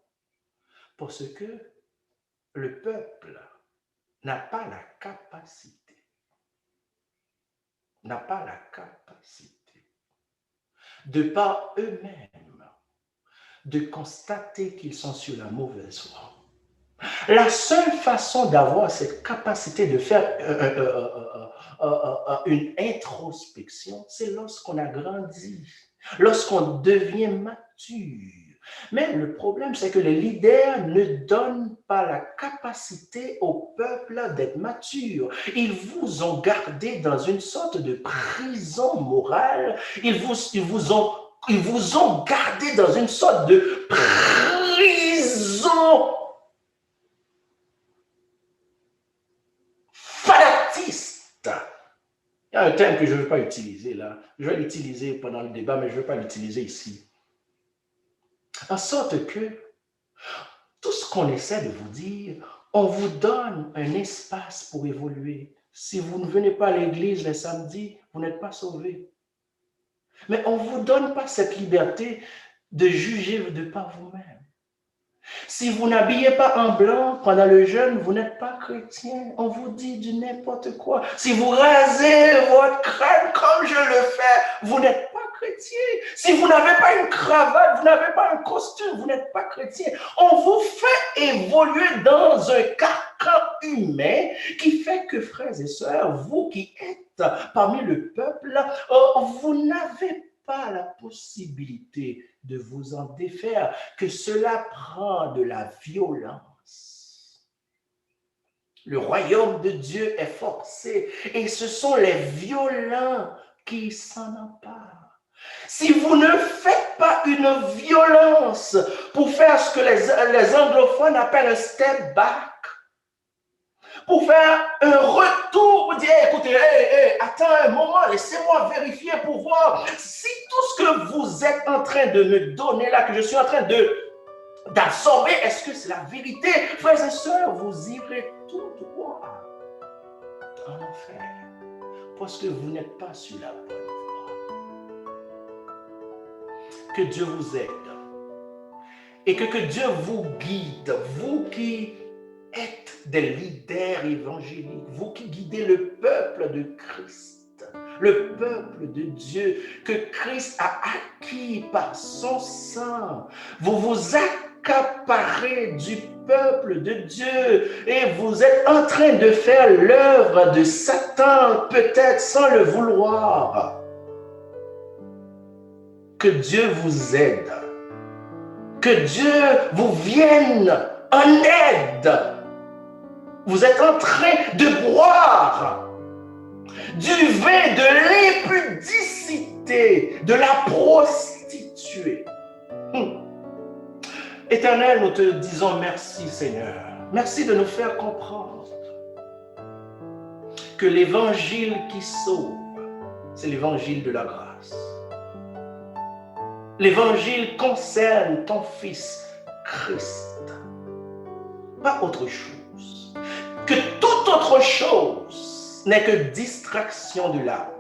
Parce que le peuple n'a pas la capacité de par eux-mêmes de constater qu'ils sont sur la mauvaise voie. La seule façon d'avoir cette capacité de faire une introspection, c'est lorsqu'on a grandi, lorsqu'on devient mature. Mais le problème, c'est que les leaders ne donnent pas la capacité au peuple d'être mature. Ils vous ont gardé dans une sorte de prison morale. Ils vous ont gardé dans une sorte de prison fanatiste. Il y a un terme que je ne veux pas utiliser là. Je vais l'utiliser pendant le débat, mais je ne veux pas l'utiliser ici. En sorte que tout ce qu'on essaie de vous dire, on vous donne un espace pour évoluer. Si vous ne venez pas à l'église les samedis, vous n'êtes pas sauvés. Mais on ne vous donne pas cette liberté de juger de par vous-même. Si vous n'habillez pas en blanc pendant le jeûne, vous n'êtes pas chrétien. On vous dit du n'importe quoi. Si vous rasez votre crâne comme je le fais, vous n'êtes pas chrétien. Si vous n'avez pas une cravate, vous n'avez pas un costume, vous n'êtes pas chrétien. On vous fait évoluer dans un carcan humain qui fait que, frères et sœurs, vous qui êtes parmi le peuple, vous n'avez pas la possibilité de vous en défaire, que cela prend de la violence. Le royaume de Dieu est forcé et ce sont les violents qui s'en emparent. Si vous ne faites pas une violence pour faire ce que les anglophones appellent un step back, pour faire un retour, pour dire, écoutez, attends un moment, laissez-moi vérifier pour voir si tout ce que vous êtes en train de me donner là, que je suis en train d'absorber, est-ce que c'est la vérité? Frères et sœurs, vous irez tout droit en enfer, parce que vous n'êtes pas sur la bonne voie. Que Dieu vous aide et que Dieu vous guide, vous qui êtes des leaders évangéliques, vous qui guidez le peuple de Christ, le peuple de Dieu que Christ a acquis par son sang. Vous vous accaparez du peuple de Dieu et vous êtes en train de faire l'œuvre de Satan, peut-être sans le vouloir. Que Dieu vous aide, que Dieu vous vienne en aide. Vous êtes en train de boire du vin de l'impudicité, de la prostituée. Éternel, nous te disons merci, Seigneur. Merci de nous faire comprendre que l'évangile qui sauve, c'est l'évangile de la grâce. L'évangile concerne ton Fils Christ, pas autre chose. Que toute autre chose n'est que distraction de l'âme.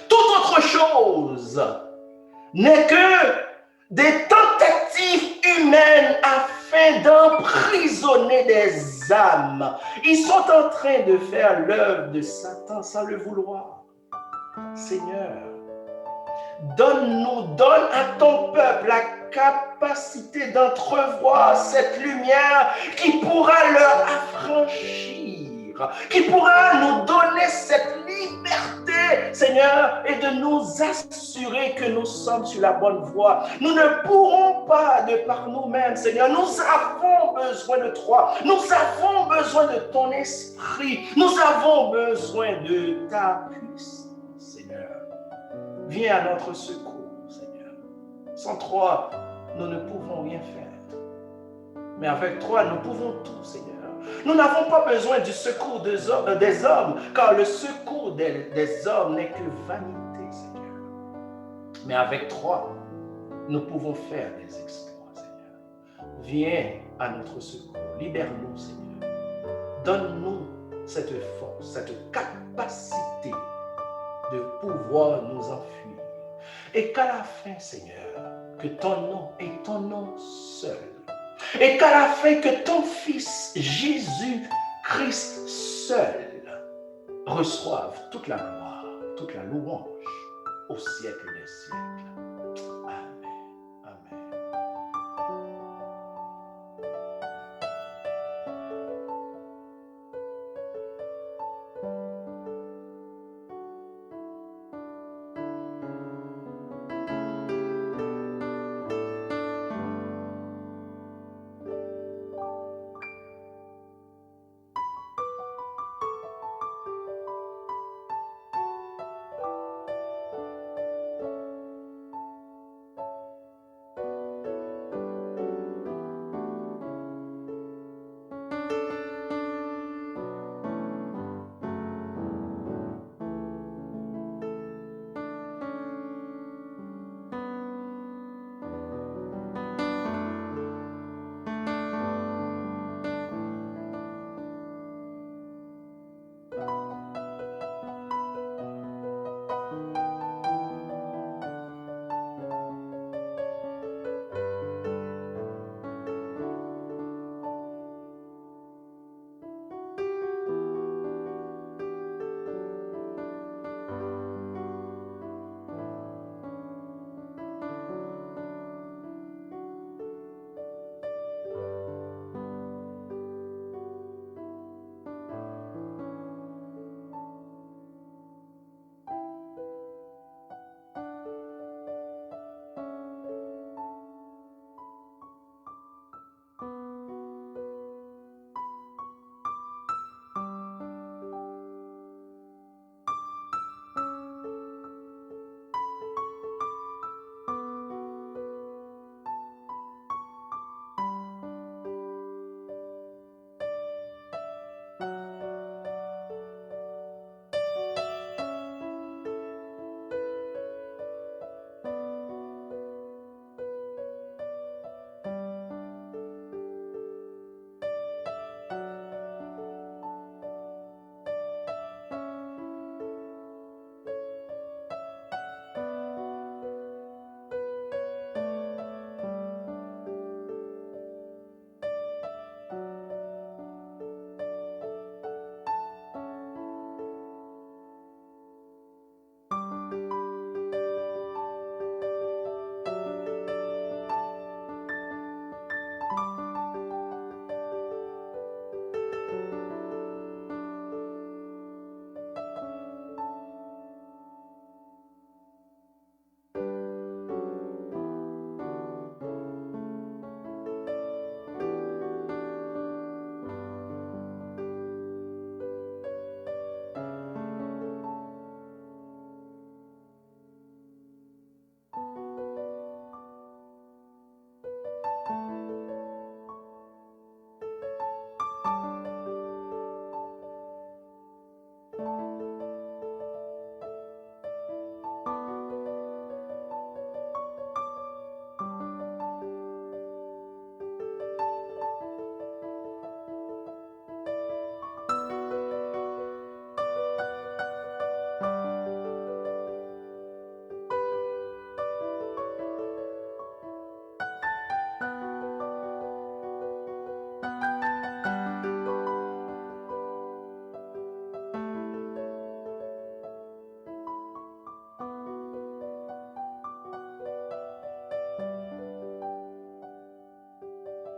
Toute autre chose n'est que des tentatives humaines afin d'emprisonner des âmes. Ils sont en train de faire l'œuvre de Satan sans le vouloir. Seigneur, donne à ton peuple la capacité d'entrevoir cette lumière qui pourra leur affranchir, qui pourra nous donner cette liberté, Seigneur, et de nous assurer que nous sommes sur la bonne voie. Nous ne pourrons pas de par nous-mêmes, Seigneur. Nous avons besoin de toi. Nous avons besoin de ton esprit. Nous avons besoin de ta puissance, Seigneur. Viens à notre secours, Seigneur. Sans toi, nous ne pouvons rien faire. Mais avec toi, nous pouvons tout, Seigneur. Nous n'avons pas besoin du secours des hommes, car le secours des hommes n'est que vanité, Seigneur. Mais avec toi, nous pouvons faire des exploits, Seigneur. Viens à notre secours. Libère-nous, Seigneur. Donne-nous cette force, cette capacité de pouvoir nous enfuir. Et qu'à la fin, Seigneur, que ton nom et ton nom seul, et qu'à la fin, que ton Fils Jésus-Christ seul reçoive toute la gloire, toute la louange au siècle des siècles.